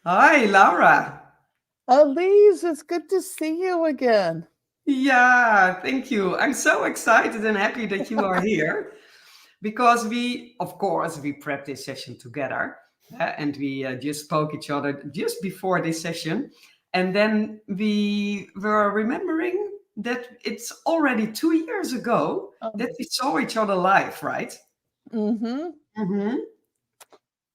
Hi, Laura. Elise, it's good to see you again. Yeah, thank you. I'm so excited and happy that you are here because of course, we prepped this session together and we just spoke each other just before this session. And then we were remembering that it's already 2 years ago that we saw each other live, right? Mm-hmm. Mm-hmm.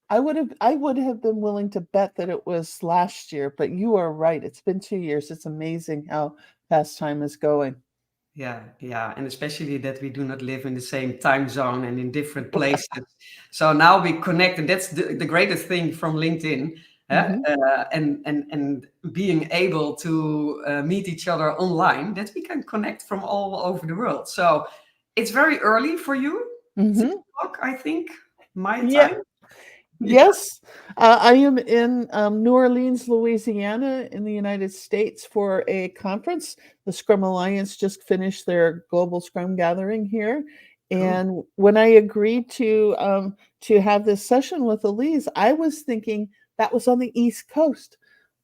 I would have been willing to bet that it was last year, but you are right. It's been 2 years. It's amazing how fast time is going. Yeah, yeah, and especially that we do not live in the same time zone and in different places. So now we connect, and that's the greatest thing from LinkedIn, Mm-hmm. and being able to meet each other online, that we can connect from all over the world. So it's very early for you, six Mm-hmm. o'clock, I think, my Yeah. time. Yeah. Yes. I am in New Orleans, Louisiana, in the United States for a conference. The Scrum Alliance just finished their global Scrum gathering here. Cool. And when I agreed to have this session with Elise, I was thinking that was on the East Coast,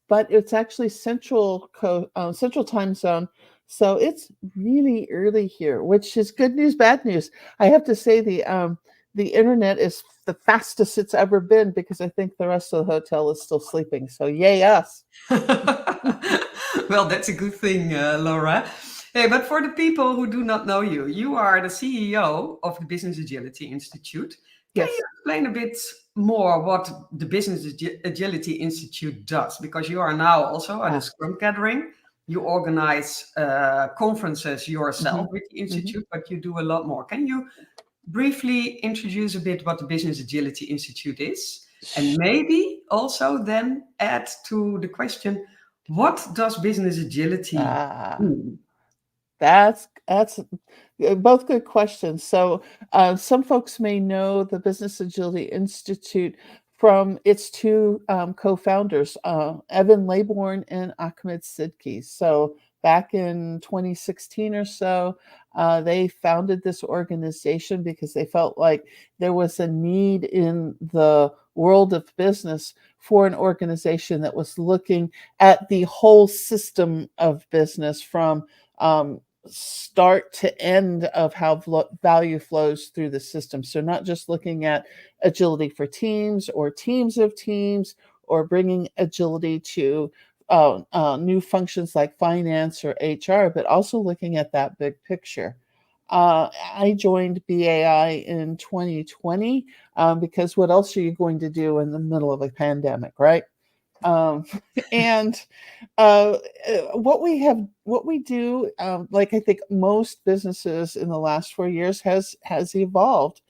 but it's actually Central Time Zone. So it's really early here, which is good news, bad news. I have to say the internet is the fastest it's ever been because I think the rest of the hotel is still sleeping. So yay us. Well, that's a good thing, Laura. Hey, but for the people who do not know you, you are the CEO of the Business Agility Institute. Can you Yes. explain a bit more what the Business Agility Institute does? Because you are now also at a Ah. Scrum gathering. You organize conferences Mm-hmm. yourself with the Mm-hmm. Institute, but you do a lot more. Can you briefly introduce a bit what the Business Agility Institute is? And maybe also then add to the question, what does business agility Ah. do? That's both good questions. So, some folks may know the Business Agility Institute from its two co-founders, Evan Laybourne and Ahmed Sidki. So, back in 2016 or so, they founded this organization because they felt like there was a need in the world of business for an organization that was looking at the whole system of business from start to end of how value flows through the system. So, not just looking at agility for teams or teams of teams or bringing agility to new functions like finance or HR, but also looking at that big picture. I joined BAI in 2020 because what else are you going to do in the middle of a pandemic, right? Um, and uh, what we do, like I think most businesses in the last 4 years has evolved,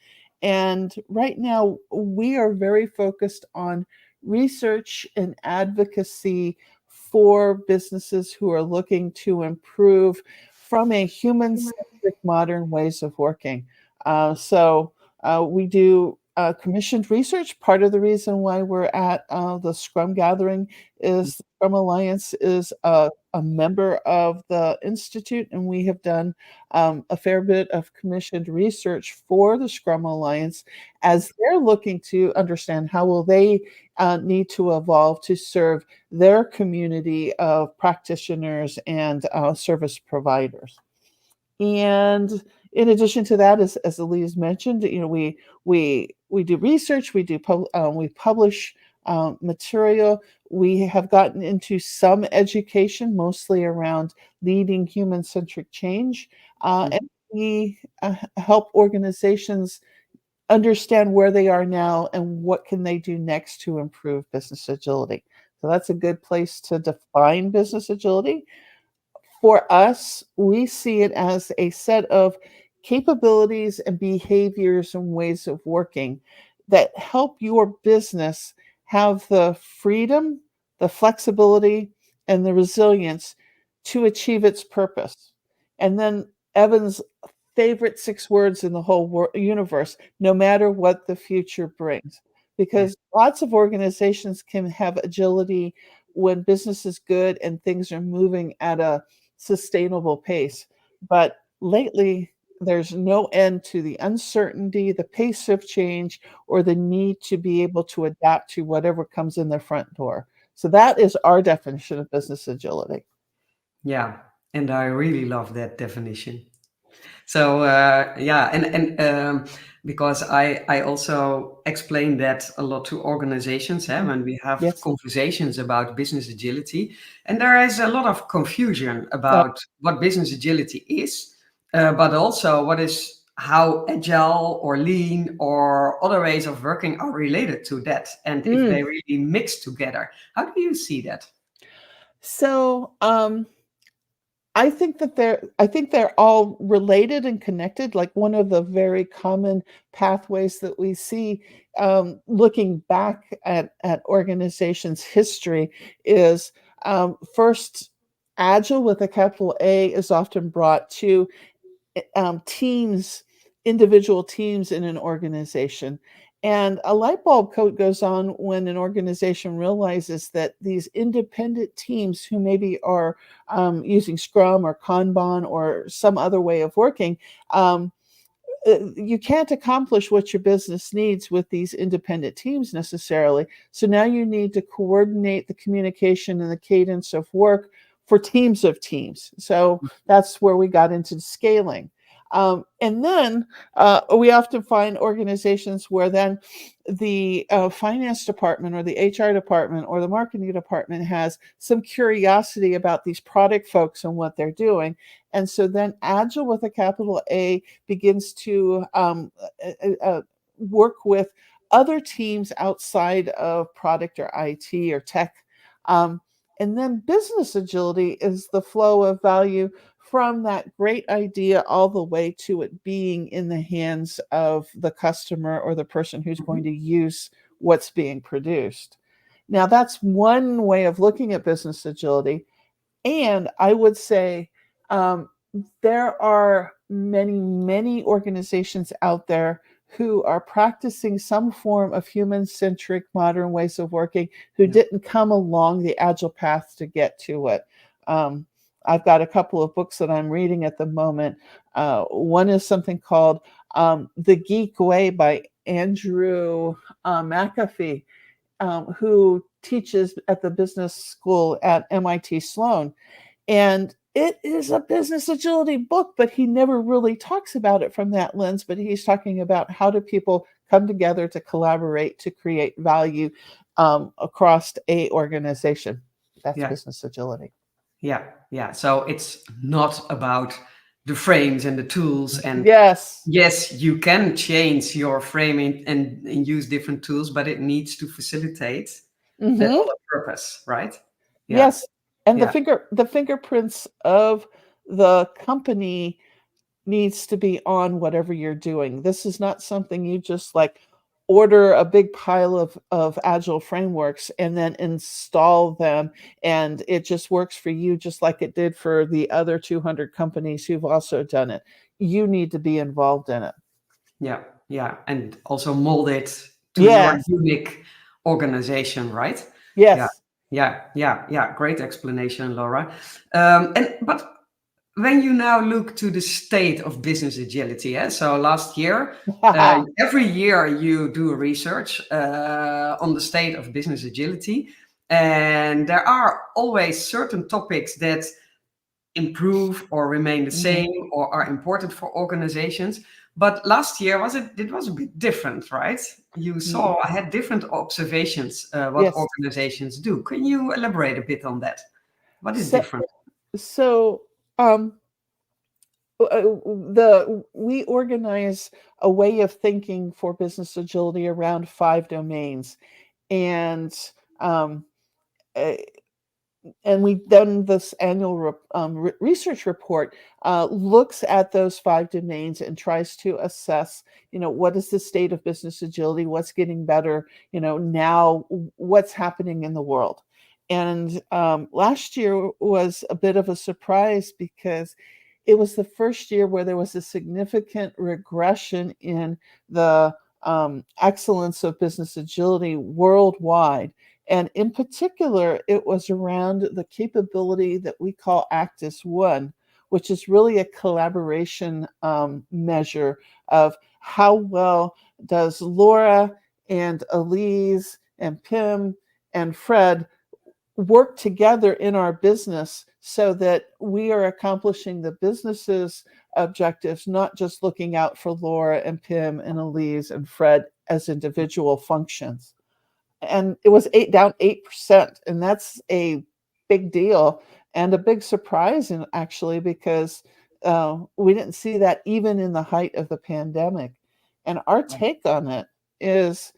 and right now we are very focused on research and advocacy for businesses who are looking to improve from a human-centric modern ways of working. We do commissioned research. Part of the reason why we're at the Scrum Gathering is the Scrum Alliance is a member of the Institute, and we have done a fair bit of commissioned research for the Scrum Alliance as they're looking to understand how will they need to evolve to serve their community of practitioners and service providers. And in addition to that, as Elise mentioned, we do research, we publish material. We have gotten into some education, mostly around leading human-centric change, and Mhm. we help organizations understand where they are now and what can they do next to improve business agility. So that's a good place to define business agility. For us, we see it as a set of capabilities and behaviors and ways of working that help your business have the freedom, the flexibility, and the resilience to achieve its purpose. And then Evan's favorite 6 words in the whole universe, no matter what the future brings. Yeah. Because lots of organizations can have agility when business is good and things are moving at a sustainable pace. But lately, there's no end to the uncertainty, the pace of change, or the need to be able to adapt to whatever comes in their front door. So that is our definition of business agility. Yeah, and I really love that definition. So yeah, and because I also explain that a lot to organizations when we have Yes. conversations about business agility, and there is a lot of confusion Uh, about what business agility is, but also what is how agile or lean or other ways of working are related to that, and if mm. they really mix together. How do you see that? So I think they're all related and connected. Like one of the very common pathways that we see looking back at organizations' history is first, agile with a capital A is often brought to teams, individual teams in an organization. And a light bulb coat goes on when an organization realizes that these independent teams who maybe are using Scrum or Kanban or some other way of working, um, you can't accomplish what your business needs with these independent teams necessarily. So now you need to coordinate the communication and the cadence of work for teams of teams. So that's where we got into scaling. And then we often find organizations where then the finance department or the HR department or the marketing department has some curiosity about these product folks and what they're doing. And so then Agile with a capital A begins to work with other teams outside of product or IT or tech. Um, and then business agility is the flow of value from that great idea all the way to it being in the hands of the customer or the person who's Mhm. going to use what's being produced. Now, that's one way of looking at business agility. And I would say um, there are many, many organizations out there who are practicing some form of human centric modern ways of working who Yeah. didn't come along the agile path to get to it. Um, I've got a couple of books that I'm reading at the moment. One is something called The Geek Way by Andrew McAfee, who teaches at the business school at MIT Sloan. And it is a business agility book, but he never really talks about it from that lens. But he's talking about how do people come together to collaborate to create value across a organization. That's Yeah. business agility. Yeah, yeah. So it's not about the frames and the tools. And Yes. yes, you can change your framing and use different tools, but it needs to facilitate that Hmm. other purpose, right? Yeah, Yes. And yeah, the fingerprints of the company needs to be on whatever you're doing. This is not something you just like order a big pile of agile frameworks and then install them and it just works for you just like it did for the other 200 companies who've also done it. You need to be involved in it. yeah, yeah. And also mold it to your Yes. unique organization, right? Yeah, Yes. yeah, yeah, yeah. Great explanation, Laura. And but when you now look to the state of business agility, so last year, every year you do research on the state of business agility, and there are always certain topics that improve or remain the Mhm. same or are important for organizations. But last year it was a bit different, right? You Ye- saw I had different observations what Yes. organizations do. Can you elaborate a bit on that? What is So, different? so um, the we organize a way of thinking for business agility around 5 domains, and um, uh, and we've done this annual research report looks at those 5 domains and tries to assess, what is the state of business agility, what's getting better, now what's happening in the world. And last year was a bit of a surprise because it was the first year where there was a significant regression in the excellence of business agility worldwide. And in particular, it was around the capability that we call Actus One, which is really a collaboration measure of how well does Laura and Elise and Pim and Fred work together in our business so that we are accomplishing the business's objectives, not just looking out for Laura and Pim and Elise and Fred as individual functions. And it was down 8%, and that's a big deal and a big surprise, actually, because we didn't see that even in the height of the pandemic. And our take on it is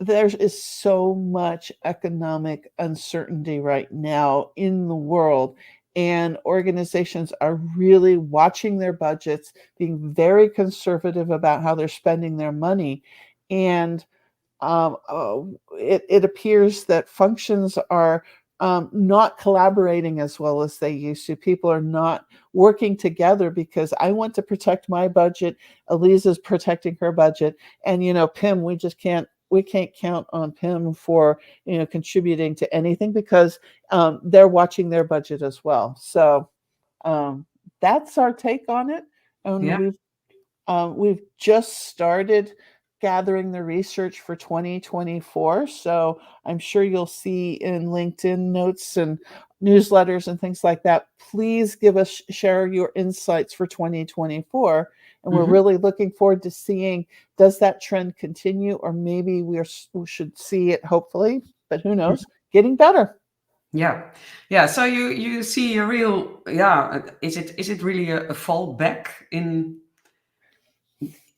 there is so much economic uncertainty right now in the world, and organizations are really watching their budgets, being very conservative about how they're spending their money. And it appears that functions are not collaborating as well as they used to. People are not working together because I want to protect my budget. Elisa's protecting her budget, and Pim, we can't count on Pim for contributing to anything because they're watching their budget as well. So that's our take on it, and Yeah. we've just started gathering the research for 2024. So I'm sure you'll see in LinkedIn notes and newsletters and things like that. Please share your insights for 2024. And we're Mhm. really looking forward to seeing, does that trend continue, or maybe we should see it, hopefully, but who knows, getting better. Yeah, yeah. So you see a real, yeah. Is it really a fallback in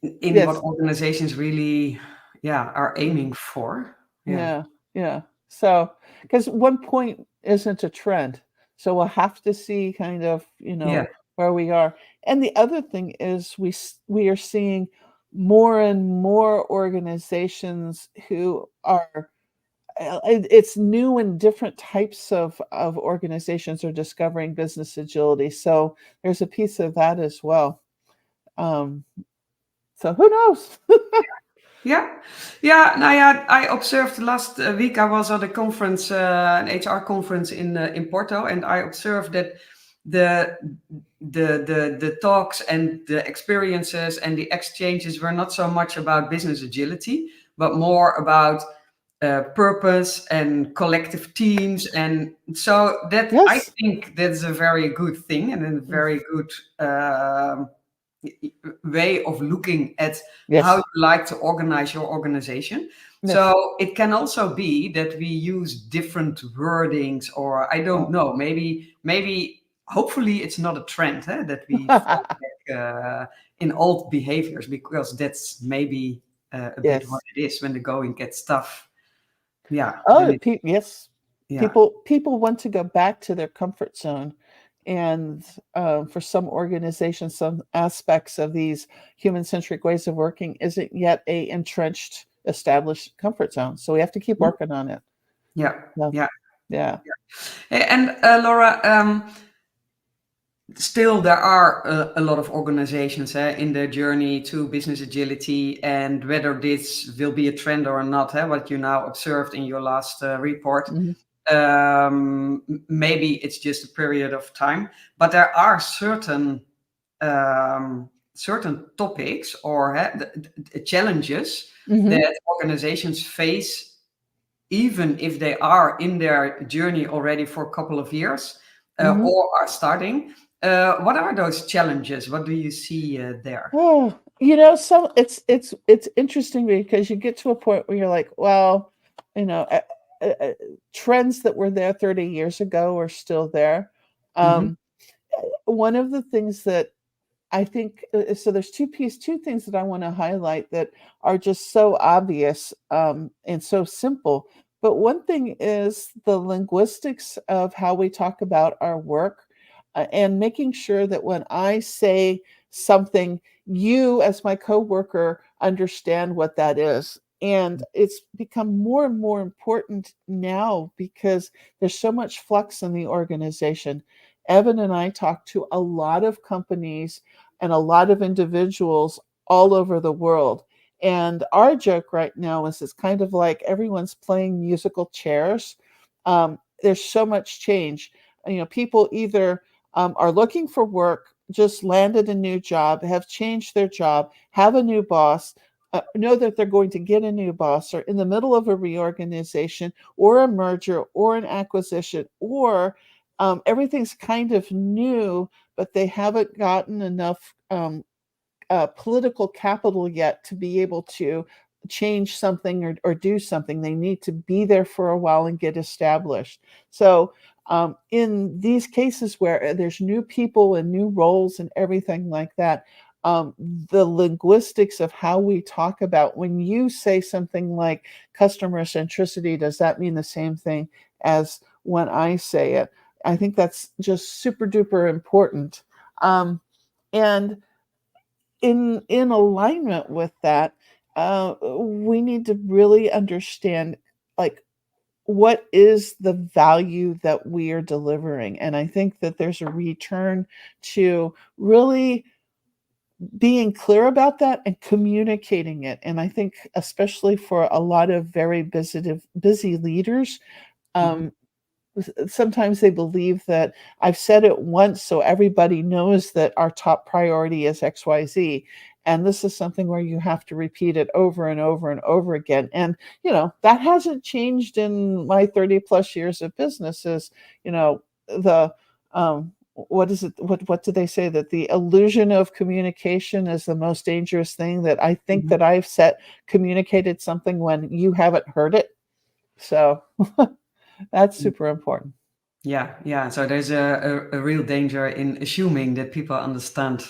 what Yes. organizations really, yeah, are aiming for? Yeah, Yeah, yeah. So, because 1 point isn't a trend, so we'll have to see kind of, yeah, where we are. And the other thing is we are seeing more and more organizations who are it's new and different types of organizations are discovering business agility. So there's a piece of that as well. Um, so who knows? yeah, yeah. Now, yeah, I observed last week. I was at a conference, an HR conference in Porto, and I observed that the the talks and the experiences and the exchanges were not so much about business agility, but more about purpose and collective teams. And so that, I Yes. think that's a very good thing and a very good way of looking at how Yes. you like to organize your organization. Yes. So it can also be that we use different wordings, or I don't know, maybe hopefully it's not a trend, that we fall back in old behaviors, because that's maybe a bit what Yes. it is when the going gets tough. Yeah, then Oh, it, yes. yeah. People want to go back to their comfort zone, and for some organizations, some aspects of these human-centric ways of working isn't yet a entrenched, established comfort zone. So we have to keep Mhm. working on it. Yeah, Yeah, yeah. yeah. And Laura, still there are a lot of organizations in their journey to business agility, and whether this will be a trend or not, what you now observed in your last report, Mhm. maybe it's just a period of time, but there are certain topics or the challenges Mhm. that organizations face, even if they are in their journey already for a couple of years, Mhm. or are starting. What are those challenges? What do you see there? Oh, so it's interesting because you get to a point where you're like, well, you know, uh, trends that were there 30 years ago are still there. Hmm. Um, One of the things that I think, so there's two things that I want to highlight that are just so obvious, and so simple. But one thing is the linguistics of how we talk about our work, and making sure that when I say something, you as my coworker understand what that is. And it's become more and more important now because there's so much flux in the organization. Evan and I talk to a lot of companies and a lot of individuals all over the world. And our joke right now is it's kind of like everyone's playing musical chairs. There's so much change. People either are looking for work, just landed a new job, have changed their job, have a new boss, know that they're going to get a new boss, or in the middle of a reorganization or a merger or an acquisition, or everything's kind of new, but they haven't gotten enough political capital yet to be able to change something or do something. They need to be there for a while and get established. So, in these cases where there's new people and new roles and everything like that, the linguistics of how we talk about, when you say something like customer centricity, does that mean the same thing as when I say it? I think that's just super duper important. And in alignment with that, we need to really understand, like, what is the value that we are delivering. And I think that there's a return to really being clear about that and communicating it. And I think especially for a lot of very busy leaders, Mhm. um, sometimes they believe that I've said it once, so everybody knows that our top priority is XYZ. And this is something where you have to repeat it over and over and over again. And, that hasn't changed in my 30 plus years of businesses. The, what is it? What do they say? That the illusion of communication is the most dangerous thing, that I think Mhm. that communicated something when you haven't heard it. So that's super important. Yeah, yeah. So there's a real danger in assuming that people understand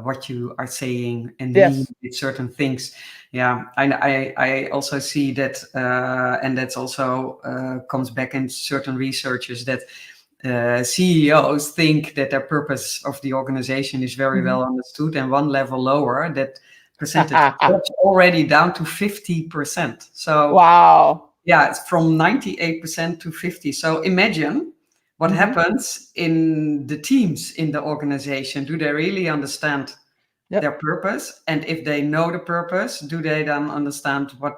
what you are saying and mean Yes. with certain things. Yeah, I also see that, and that's also comes back in certain researches, that CEOs think that their purpose of the organization is very Mhm. well understood, and one level lower, that percentage drops already down to 50%. So Wow. yeah, it's from 98% to 50. So imagine what Mhm. happens in the teams in the organization. Do they really understand their Yep. purpose? And if they know the purpose, do they then understand what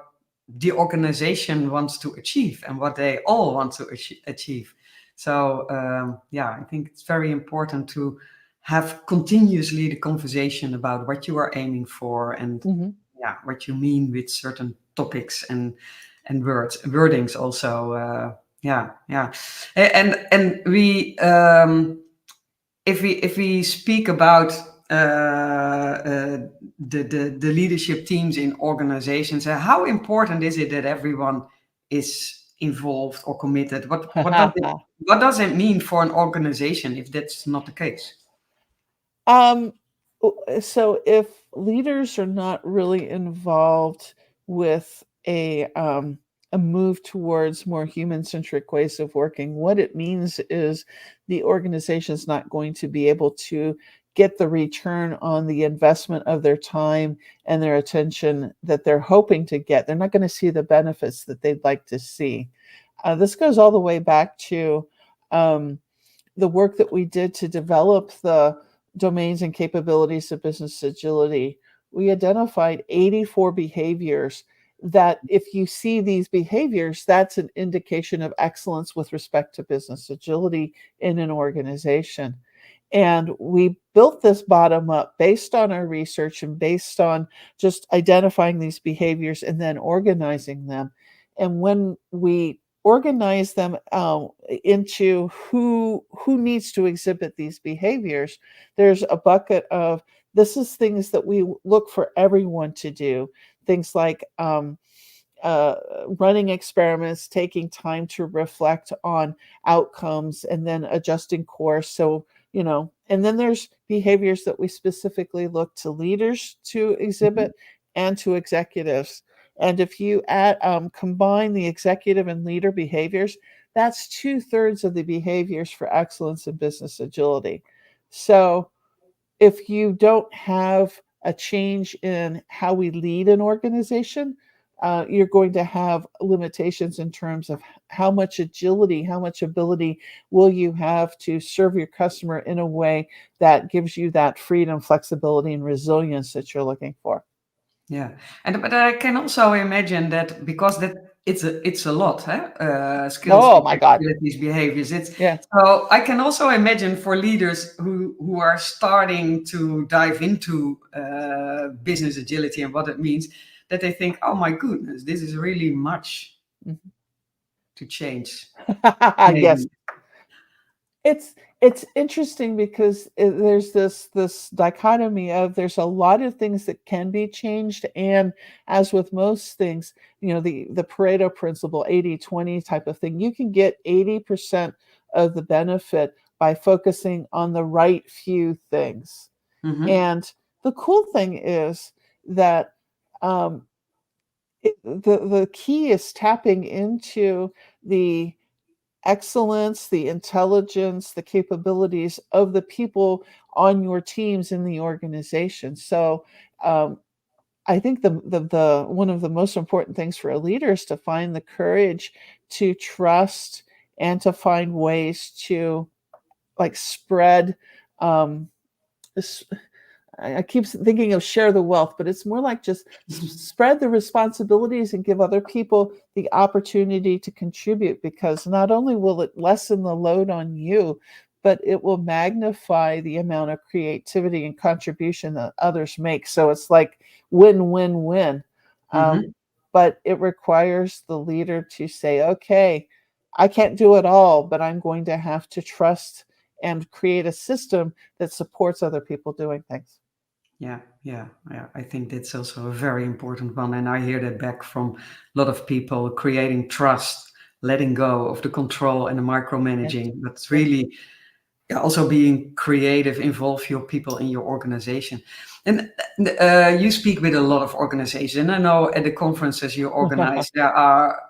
the organization wants to achieve and what they all want to achieve? So yeah, I think it's very important to have continuously the conversation about what you are aiming for, and Mhm. yeah, what you mean with certain topics and wordings also. Yeah, yeah. And we if we speak about the leadership teams in organizations, how important is it that everyone is involved or committed? What does it mean for an organization if that's not the case? Um, so if leaders are not really involved with a move towards more human-centric ways of working, what it means is the organization is not going to be able to get the return on the investment of their time and their attention that they're hoping to get. They're not going to see the benefits that they'd like to see. This goes all the way back to um, the work that we did to develop the domains and capabilities of business agility. We identified 84 behaviors that, if you see these behaviors, that's an indication of excellence with respect to business agility in an organization. And we built this bottom up based on our research and based on just identifying these behaviors and then organizing them. And when we organize them into who needs to exhibit these behaviors, there's a bucket of, this is things that we look for everyone to do. Things like uh, running experiments, taking time to reflect on outcomes, and then adjusting course. So, and then there's behaviors that we specifically look to leaders to Mhm. exhibit and to executives. And if you combine the executive and leader behaviors, that's 2/3 of the behaviors for excellence in business agility. So, if you don't have a change in how we lead an organization, you're going to have limitations in terms of how much agility, how much ability will you have to serve your customer in a way that gives you that freedom, flexibility, and resilience that you're looking for. Yeah, and but I can also imagine that because that it's a lot, huh? Skills, Oh my God. abilities, behaviors. It's Yeah. so I can also imagine for leaders who are starting to dive into business agility and what it means, that they think, oh my goodness, this is really much Mhm. to change. Yes. Maybe. It's interesting because there's this dichotomy of there's a lot of things that can be changed, and as with most things, the Pareto principle, 80/20 type of thing, you can get 80% of the benefit by focusing on the right few things. Hmm. And the cool thing is that um, the key is tapping into the excellence, the intelligence, the capabilities of the people on your teams in the organization. So um, I think the one of the most important things for a leader is to find the courage to trust and to find ways to like spread um, I keep thinking of share the wealth, but it's more like just spread the responsibilities and give other people the opportunity to contribute, because not only will it lessen the load on you, but it will magnify the amount of creativity and contribution that others make. So it's like win, win, win. Hmm. Um, but it requires the leader to say, okay, I can't do it all, but I'm going to have to trust and create a system that supports other people doing things. Yeah, yeah, yeah. I think that's also a very important one. And I hear that back from a lot of people, creating trust, letting go of the control and the Yes, micromanaging. But yes. really, yeah, also being creative, involve your people in your organization. And you speak with a lot of organizations. And I know at the conferences you organize, there are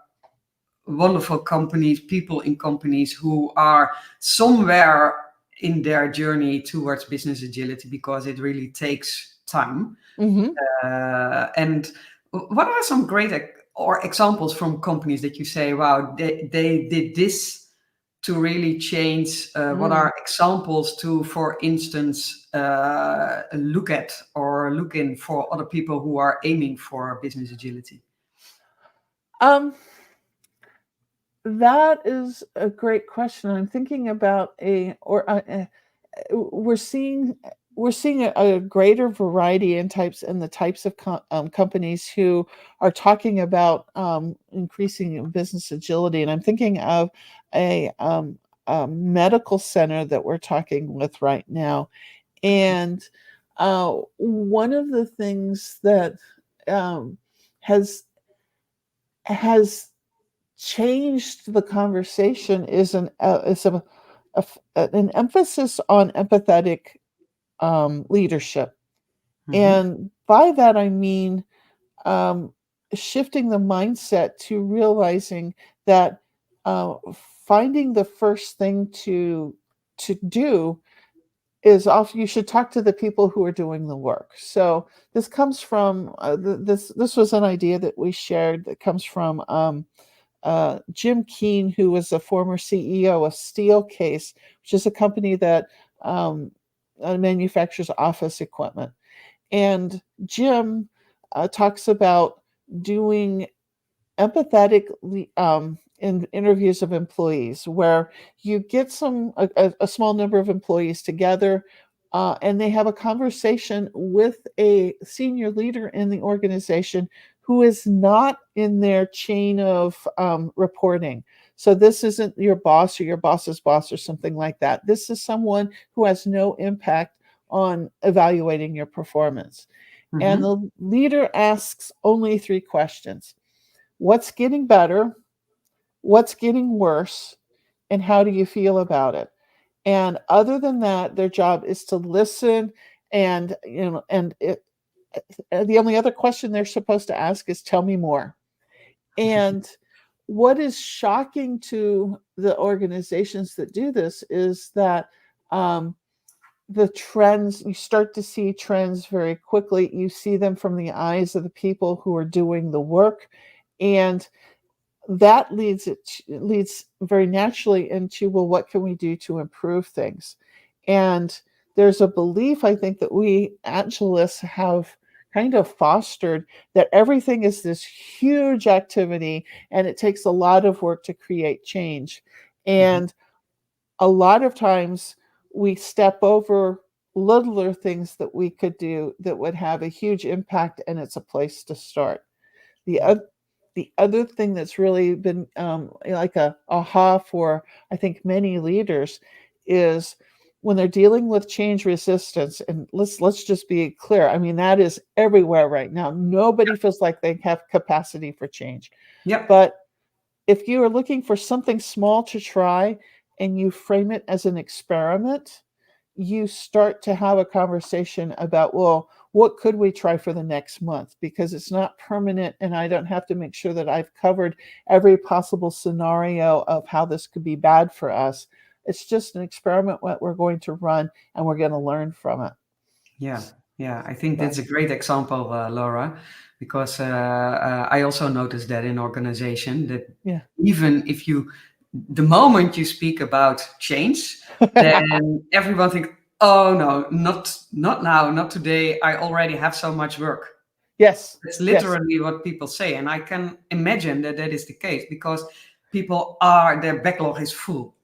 wonderful companies, people in companies who are somewhere in their journey towards business agility, because it really takes time. Mhm. And what are some great or examples from companies that you say, wow, they did this to really change? What Mm. are examples to, for instance, look at or look in for other people who are aiming for business agility? Um, that is a great question. I'm thinking about we're seeing we're seeing a greater variety in the types of companies who are talking about increasing business agility, and I'm thinking of a, a medical center that we're talking with right now. And one of the things that um, has has changed the conversation an emphasis on empathetic leadership. Hmm. And by that I mean um, shifting the mindset to realizing that uh, finding the first thing to do is off. You should talk to the people who are doing the work. So this comes from this was an idea that we shared that comes from Jim Keen, who was a former CEO of Steelcase, which is a company that manufactures office equipment. And Jim talks about doing empathetic in interviews of employees, where you get a small number of employees together, and they have a conversation with a senior leader in the organization who is not in their chain of reporting. So this isn't your boss or your boss's boss or something like that. This is someone who has no impact on evaluating your performance. And Hmm. the leader asks only three questions: what's getting better, what's getting worse, and how do you feel about it? And other than that, their job is to listen. And the only other question they're supposed to ask is, tell me more. And what is shocking to the organizations that do this is that um, the trends, you start to see trends very quickly. You see them from the eyes of the people who are doing the work. And that leads very naturally into, well, what can we do to improve things? And there's a belief, I think, that we Agilists have kind of fostered that everything is this huge activity and it takes a lot of work to create change. Mhm. And a lot of times we step over littler things that we could do that would have a huge impact, and it's a place to start. The Yeah. other the other thing that's really been like a aha for I think many leaders is when they're dealing with change resistance. And let's just be clear. I mean, that is everywhere right now. Nobody feels like they have capacity for change. Yep. But if you are looking for something small to try and you frame it as an experiment, you start to have a conversation about, well, what could we try for the next month? Because it's not permanent, and I don't have to make sure that I've covered every possible scenario of how this could be bad for us. It's just an experiment what we're going to run, and we're going to learn from it. Yeah, yeah, I think So, that's a great example, Laura, because I also noticed that in organization that yeah. even if you, the moment you speak about change, then everyone think, oh no, not now, not today. I already have so much work. Yes. That's Yes. literally what people say, and I can imagine that that is the case because their backlog is full.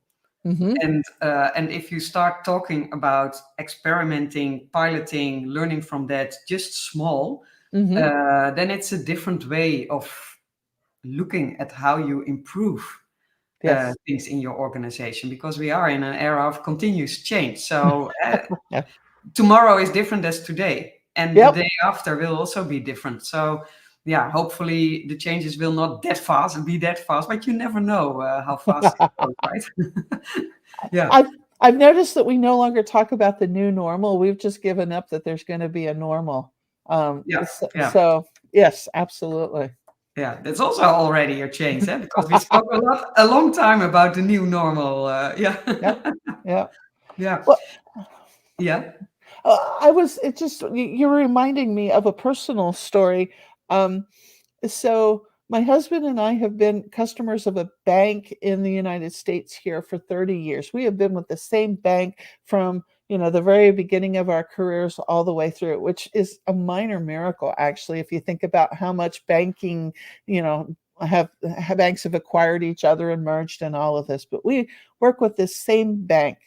Hmm. And if you start talking about experimenting, piloting, learning from that, just small, Hmm. then it's a different way of looking at how you improve Yes. things in your organization, because we are in an era of continuous change. So Yeah. tomorrow is different as today, and the Yep. day after will also be different. So yeah, hopefully the changes will not that fast be that fast, but you never know how fast it goes, right? Yeah. I've I've noticed that we no longer talk about the new normal. We've just given up that there's going to be a normal. Yeah, yeah, So yes, absolutely. yeah. That's also already a change, eh? Because we spoke a long time about the new normal. Yeah, Yep. Yep. yeah, Well, yeah. I was. It just you're reminding me of a personal story. Um, So my husband and I have been customers of a bank in the United States here for 30 years. We have been with the same bank from, the very beginning of our careers all the way through, which is a minor miracle actually if you think about how much banking, you know, have banks have acquired each other and merged and all of this. But we work with this same bank.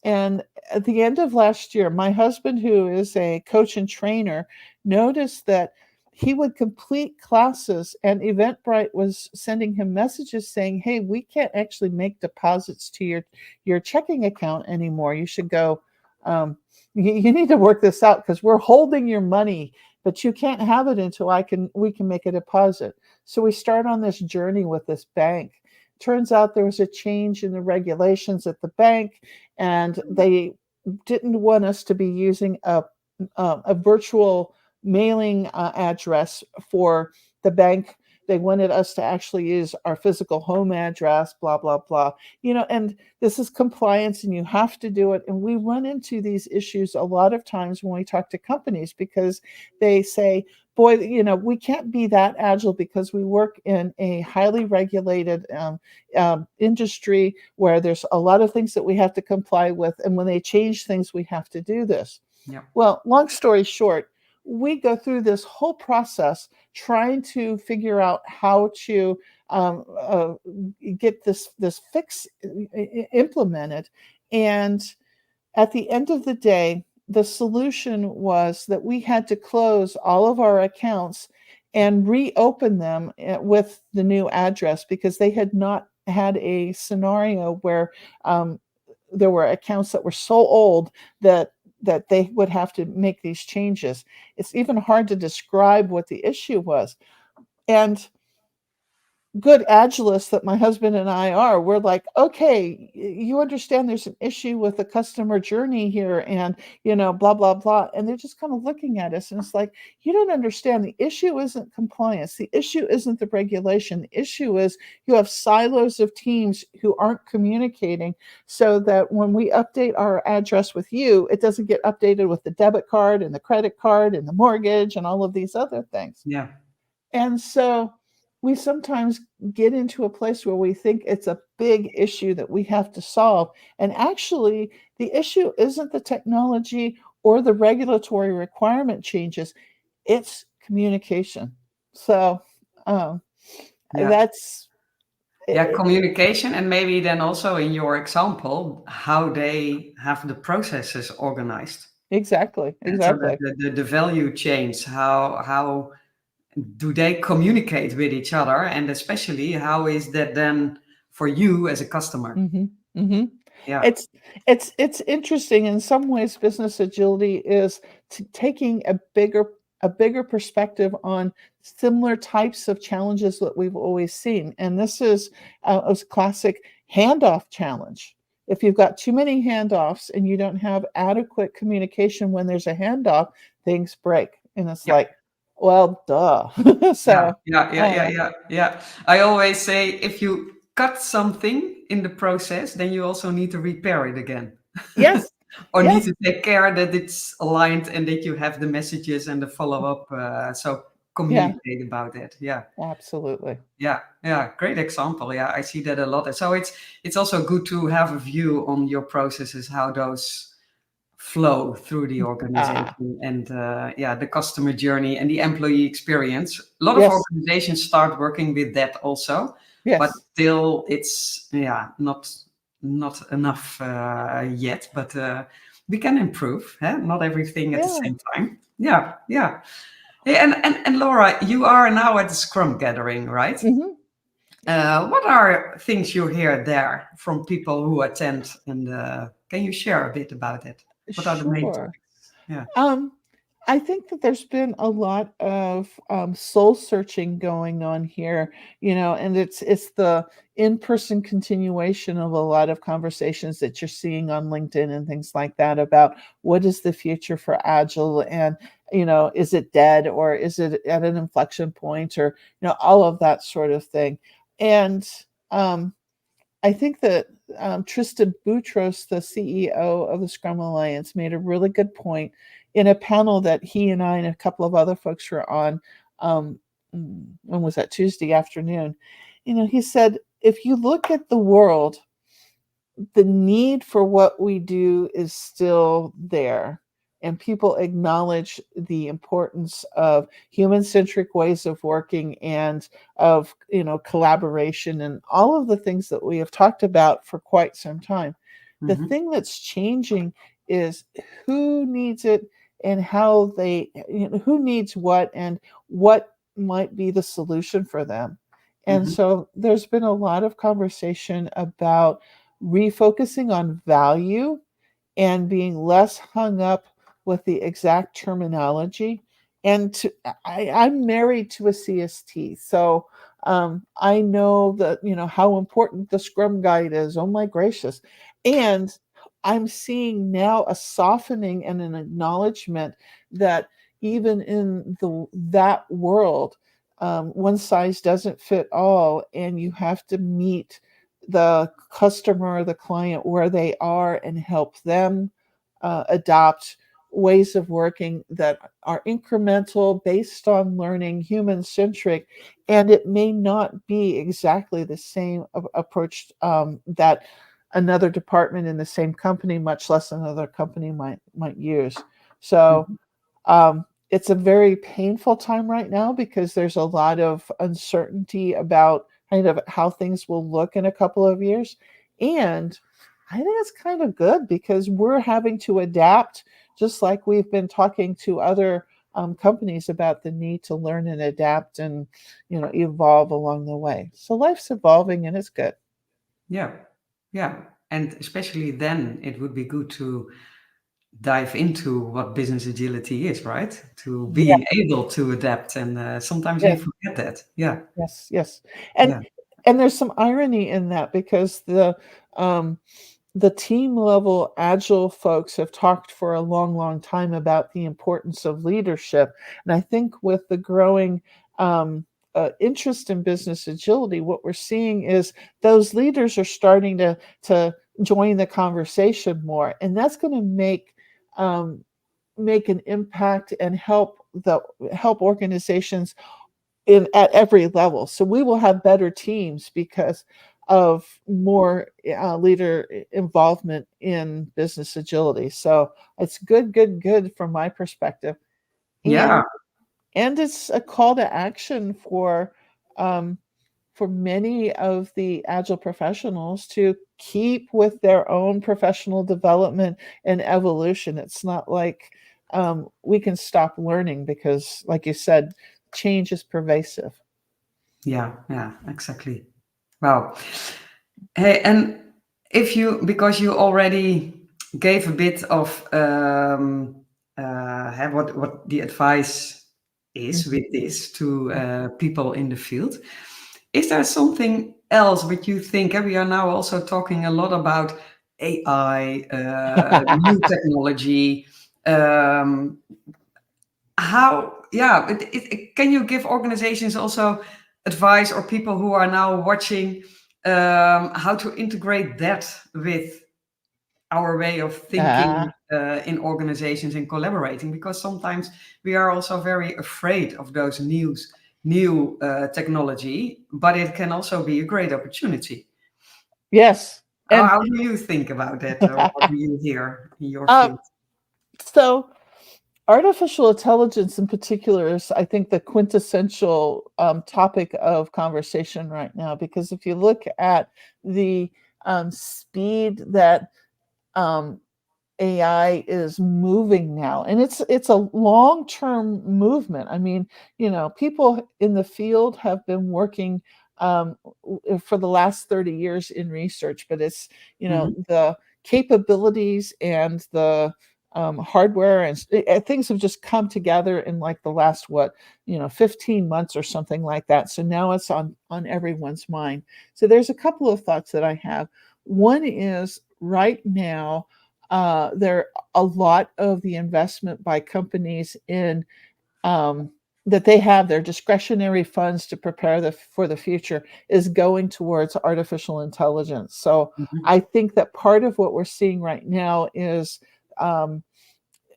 And at the end of last year, my husband, who is a coach and trainer, noticed that he would complete classes and Eventbrite was sending him messages saying, "Hey, we can't actually make deposits to your checking account anymore. You should go, you need to work this out because we're holding your money, but you can't have it until we can make a deposit." So we start on this journey with this bank. Turns out there was a change in the regulations at the bank, and they didn't want us to be using a virtual mailing address for the bank. They wanted us to actually use our physical home address, blah, blah, blah. And this is compliance and you have to do it. And we run into these issues a lot of times when we talk to companies because they say, boy, we can't be that agile because we work in a highly regulated industry where there's a lot of things that we have to comply with. And when they change things, we have to do this. Yeah. Well, long story short, we go through this whole process trying to figure out how to get this fix implemented. And at the end of the day, the solution was that we had to close all of our accounts and reopen them with the new address because they had not had a scenario where there were accounts that were so old that they would have to make these changes. It's even hard to describe what the issue was. And good agilists that my husband and I are, we're like, okay, you understand there's an issue with the customer journey here and, blah, blah, blah. And they're just kind of looking at us and it's like, you don't understand. The issue isn't compliance. The issue isn't the regulation. The issue is you have silos of teams who aren't communicating so that when we update our address with you, it doesn't get updated with the debit card and the credit card and the mortgage and all of these other things. Yeah. And so we sometimes get into a place where we think it's a big issue that we have to solve. And actually, the issue isn't the technology or the regulatory requirement changes. It's communication. So um, Yeah. that's Yeah, it, communication, and maybe then also in your example, how they have the processes organized. exactly, So that exactly. the value chains, how do they communicate with each other, and especially how is that then for you as a customer? Hmm. Hmm. Yeah. It's interesting in some ways. Business agility is taking a bigger perspective on similar types of challenges that we've always seen, and this is a classic handoff challenge. If you've got too many handoffs and you don't have adequate communication when there's a handoff, things break, and it's Yeah. like, well, duh. Yeah, So yeah, yeah, yeah, uh, yeah, yeah. I always say if you cut something in the process, then you also need to repair it again. yes, Or need yes, to take care that it's aligned and that you have the messages and the follow-up. So yeah, communicate about it. Yeah. absolutely. Yeah, yeah, great example. Yeah, I see that a lot. So it's also good to have a view on your processes, how those flow through the Ah, organization, and yeah, the customer journey and the employee experience. A lot of yes, organizations start working with that also, but yes. still it's not enough yet. But we can improve. Not everything at the Yeah. same time. Yeah, yeah. Hey, and Laura, you are now at the Scrum gathering, right? Mhm. What are things you hear there from people who attend, and can you share a bit about it? What are the main Sure. topics? Yeah. Um, I think that there's been a lot of soul searching going on here, and it's the in-person continuation of a lot of conversations that you're seeing on LinkedIn and things like that about what is the future for Agile, and is it dead, or is it at an inflection point, or all of that sort of thing. And um, I think that Tristan Boutros, the CEO of the Scrum Alliance, made a really good point in a panel that he and I and a couple of other folks were on. When was that? Tuesday afternoon. He said, if you look at the world, the need for what we do is still there, and people acknowledge the importance of human-centric ways of working, and of collaboration, and all of the things that we have talked about for quite some time. The Hmm. thing that's changing is who needs it, and how they who needs what, and what might be the solution for them. And Hmm. so there's been a lot of conversation about refocusing on value, and being less hung up with the exact terminology. And I'm married to a CST, so I know that how important the Scrum Guide is. Oh my gracious! And I'm seeing now a softening and an acknowledgement that even in that world, one size doesn't fit all, and you have to meet the customer or the client where they are, and help them adopt ways of working that are incremental, based on learning, human centric. And it may not be exactly the same approach that another department in the same company, much less another company, might use. So Hmm. it's a very painful time right now, because there's a lot of uncertainty about kind of how things will look in a couple of years. And I think it's kind of good, because we're having to adapt, just like we've been talking to other companies about the need to learn and adapt, and evolve along the way. So life's evolving, and it's good. Yeah, yeah, and especially then it would be good to dive into what business agility is, right? To Yeah. being able to adapt, and sometimes we Yes. forget that. Yeah, Yes. Yes. And yeah. there's some irony in that, because um, the team level agile folks have talked for a long, long time about the importance of leadership. And I think with the growing interest in business agility, what we're seeing is those leaders are starting to join the conversation more, and that's going to um, make an impact, and help organizations in at every level. So we will have better teams because of more leader involvement in business agility. So it's good, good, good from my perspective. Yeah, And And it's a call to action um, for many of the agile professionals to keep with their own professional development and evolution. It's not like we can stop learning because, like you said, change is pervasive. Yeah, yeah, exactly. Wow. Hey, and if you, because you already gave a bit of what the advice is Mhm. with this to people in the field, is there something else which you think? We are now also talking a lot about AI, new technology. Um, how, yeah, can you give organizations also advice, or people who are now watching, how to integrate that with our way of thinking Yeah. in organizations and collaborating? Because sometimes we are also very afraid of those new technology, but it can also be a great opportunity. Yes. And How do you think about that, or what do you hear in your uh, field? so artificial intelligence in particular is, I think, the quintessential topic of conversation right now, because if you look at the speed that um, AI is moving now, and it's a long-term movement. I mean, people in the field have been working for the last 30 years in research, but it's, Mhm. the capabilities and the hardware and things have just come together in like the last, what, 15 months or something like that. So now it's on everyone's mind. So there's a couple of thoughts that I have. One is, right now, there a lot of the investment by companies in that they have their discretionary funds to prepare for the future is going towards artificial intelligence. So Mhm. I think that part of what we're seeing right now um,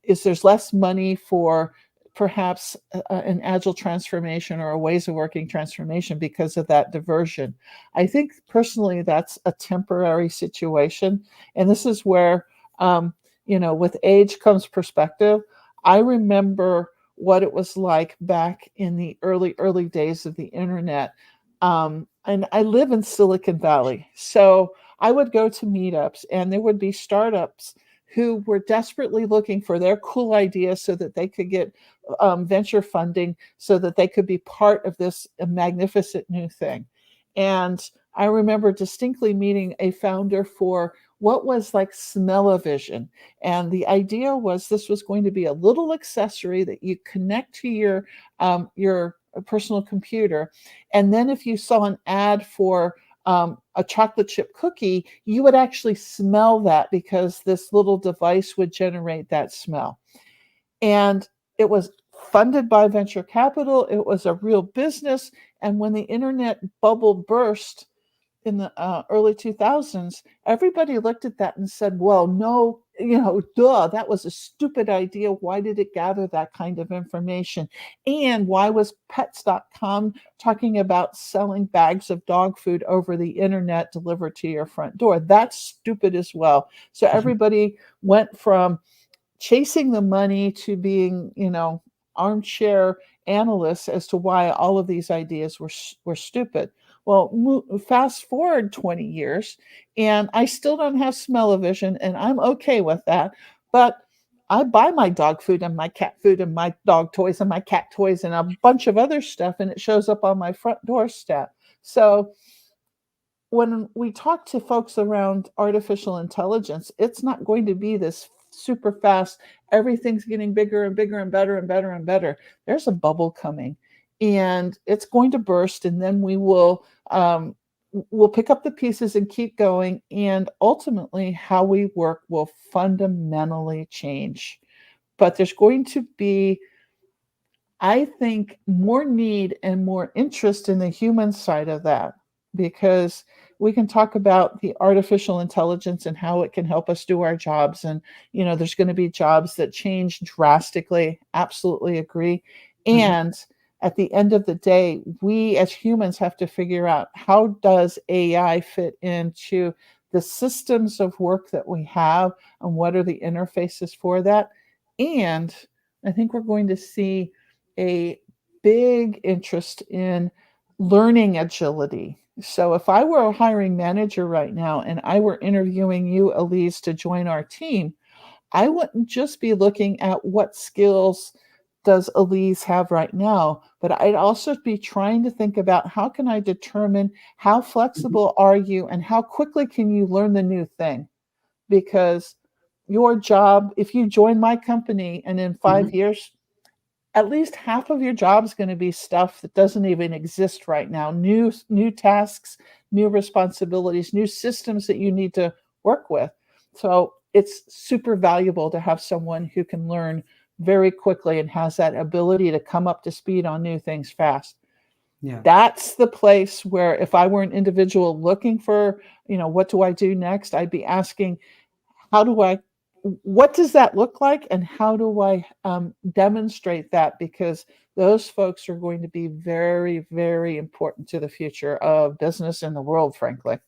is there's less money for perhaps an agile transformation or a ways of working transformation because of that diversion. I think personally that's a temporary situation, and this is where with age comes perspective. I remember what it was like back in the early days of the internet. And I live in Silicon Valley, so I would go to meetups, and there would be startups who were desperately looking for their cool idea so that they could get venture funding so that they could be part of this magnificent new thing. And I remember distinctly meeting a founder for what was like Smell-O-Vision. And the idea was this was going to be a little accessory that you connect to your personal computer. And then if you saw an ad for a chocolate chip cookie, you would actually smell that because this little device would generate that smell. And it was funded by venture capital. It was a real business. And when the internet bubble burst in the early 2000s, everybody looked at that and said, well, no, duh, that was a stupid idea. Why did it gather that kind of information? And why was pets.com talking about selling bags of dog food over the internet delivered to your front door? That's stupid as well. So everybody went from chasing the money to being, armchair analysts as to why all of these ideas were stupid. Well, fast forward 20 years, and I still don't have Smell-O-Vision, and I'm okay with that. But I buy my dog food and my cat food and my dog toys and my cat toys and a bunch of other stuff, and it shows up on my front doorstep. So when we talk to folks around artificial intelligence, it's not going to be this super fast, everything's getting bigger and bigger and better and better and better. There's a bubble coming, and it's going to burst, and then we'll pick up the pieces and keep going. And ultimately, how we work will fundamentally change. But there's going to be, I think, more need and more interest in the human side of that, because we can talk about the artificial intelligence and how it can help us do our jobs. And, there's going to be jobs that change drastically. Absolutely agree. Mhm. And at the end of the day, we as humans have to figure out, how does AI fit into the systems of work that we have, and what are the interfaces for that? And I think we're going to see a big interest in learning agility. So if I were a hiring manager right now and I were interviewing you, Elise, to join our team, I wouldn't just be looking at what skills does Elise have right now, but I'd also be trying to think about how can I determine how Mhm. flexible are you and how quickly can you learn the new thing? Because your job, if you join my company and in 5 years, at least half of your job is going to be stuff that doesn't even exist right now. New tasks, new responsibilities, new systems that you need to work with. So it's super valuable to have someone who can learn very quickly and has that ability to come up to speed on new things fast. Yeah. That's the place where if I were an individual looking for, what do I do next? I'd be asking, how do I what does that look like and how do I demonstrate that? Because those folks are going to be very, very important to the future of business in the world, frankly.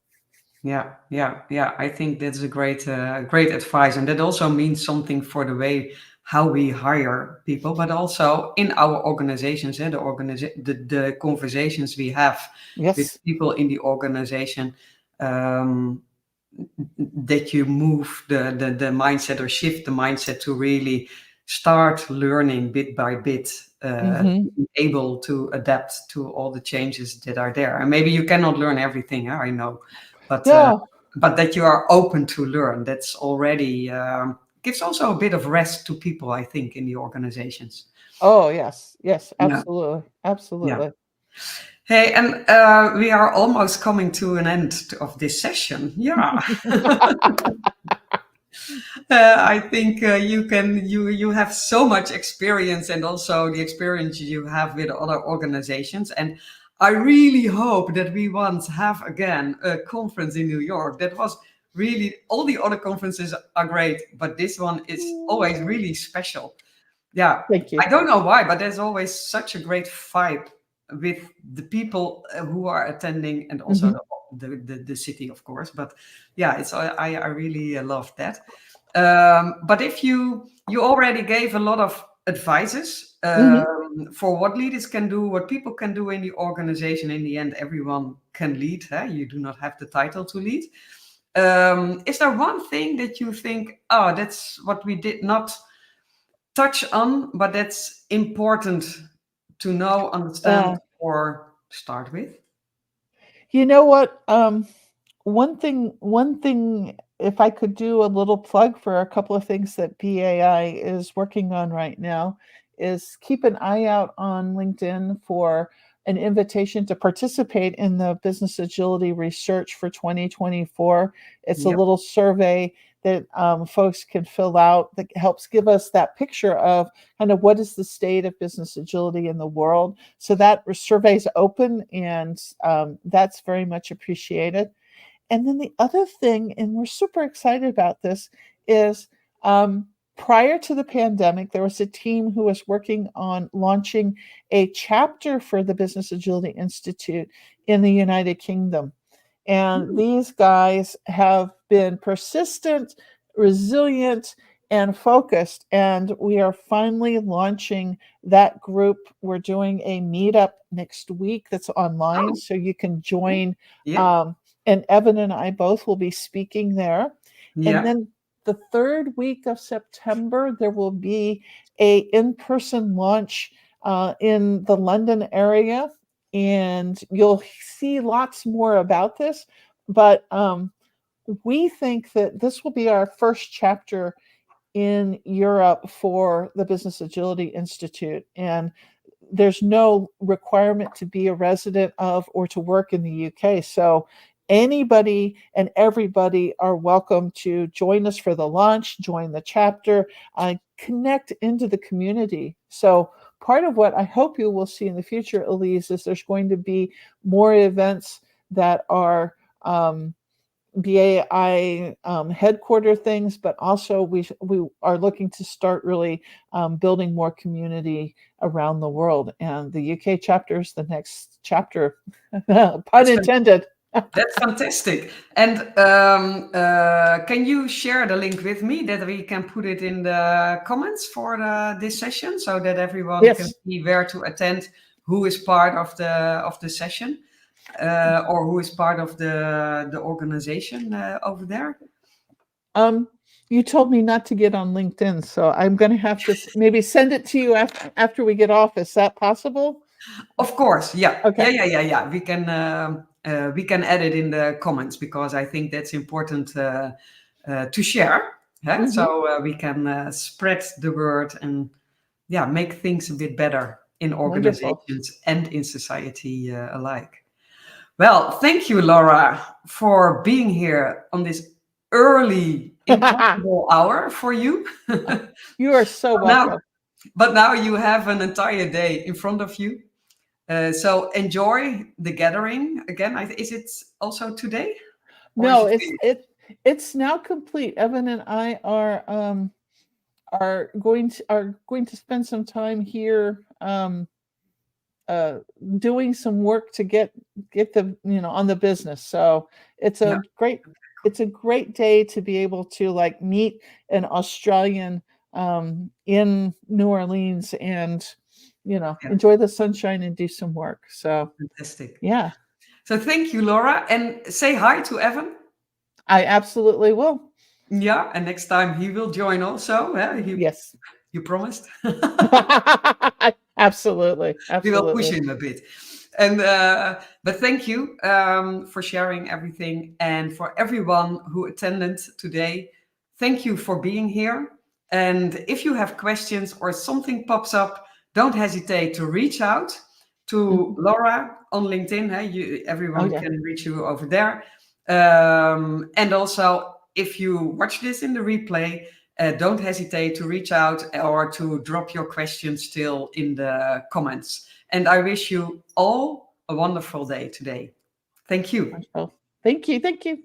Yeah, yeah, yeah. I think that's a great advice, and that also means something for the way how we hire people, but also in our organizations and the conversations we have with Yes. people in the organization. Um, that you move the mindset or shift the mindset to really start learning bit by bit, Hmm. being able to adapt to all the changes that are there. And maybe you cannot learn everything, I know, but No. that you are open to learn. That's already gives also a bit of rest to people, I think, in the organizations. Oh, yes. Yes, Yeah, absolutely. yeah. Absolutely. Hey, and we are almost coming to an end of this session. Yeah. I think you have so much experience and also the experience you have with other organizations. And I really hope that we once have again a conference in New York. That was really, all the other conferences are great, but this one is always really special. Yeah, Thank you. I don't know why, but there's always such a great vibe with the people who are attending, and also Hmm. the city, of course. But yeah, it's I really love that. But if you already gave a lot of advices Hmm. for what leaders can do, what people can do in the organization. In the end, everyone can lead. Huh? You do not have the title to lead. Is there one thing that you think, oh, that's what we did not touch on, but that's important to know, understand, Uh, or start with? you know what? One thing, if I could do a little plug for a couple of things that BAI is working on right now, is keep an eye out on LinkedIn for an invitation to participate in the Business Agility Research for 2024. It's a Yep. little survey that folks can fill out that helps give us that picture of kind of what is the state of business agility in the world. So that survey is open, and that's very much appreciated. And then the other thing, and we're super excited about this, is prior to the pandemic, there was a team who was working on launching a chapter for the Business Agility Institute in the United Kingdom. And Mm, these guys have been persistent, resilient, and focused. And we are finally launching that group. We're doing a meetup next week that's online, oh, so you can cool. join. Yeah. Um, and Evan and I both will be speaking there. And Yeah. then the third week of September, there will be a in-person launch in the London area, and you'll see lots more about this. But we think that this will be our first chapter in Europe for the Business Agility Institute. And there's no requirement to be a resident of or to work in the UK. So anybody and everybody are welcome to join us for the launch, join the chapter, connect into the community. So part of what I hope you will see in the future, Elise, is there's going to be more events that are BAI headquarter things, but also we are looking to start really building more community around the world. And the UK chapter is the next chapter, pun That's intended. That's fantastic. And can you share the link with me that we can put it in the comments for this session so that everyone can Yes. see where to attend, who is part of the session, or who is part of the organization over there? You told me not to get on LinkedIn, so I'm going to have to maybe send it to you after we get off. Is that possible? Of course, yeah, Okay. yeah. We can add it in the comments because I think that's important to share. Mhm. So we can spread the word and make things a bit better in Wonderful. organizations and in society alike. Well, thank you, Laura, for being here on this early, impossible hour for you. You are so welcome. But now you have an entire day in front of you. So enjoy the gathering again. Is it also today? Or No, is it it's now complete. Evan and I are going to spend some time here doing some work to get the on the business. So it's Yeah. a great day to be able to like meet an Australian in New Orleans and enjoy the sunshine and do some work. So Fantastic. yeah, So thank you, Laura, and say hi to Evan. I absolutely will. Yeah, and next time he will join also. Yes. You promised. Absolutely. We will push Absolutely. him a bit. And but thank you for sharing everything, and for everyone who attended today. Thank you for being here. And if you have questions or something pops up, don't hesitate to reach out to Laura on LinkedIn. Everyone yeah. can reach you over there. And also, if you watch this in the replay, don't hesitate to reach out or to drop your questions still in the comments. And I wish you all a wonderful day today. Thank you. Thank you. Thank you.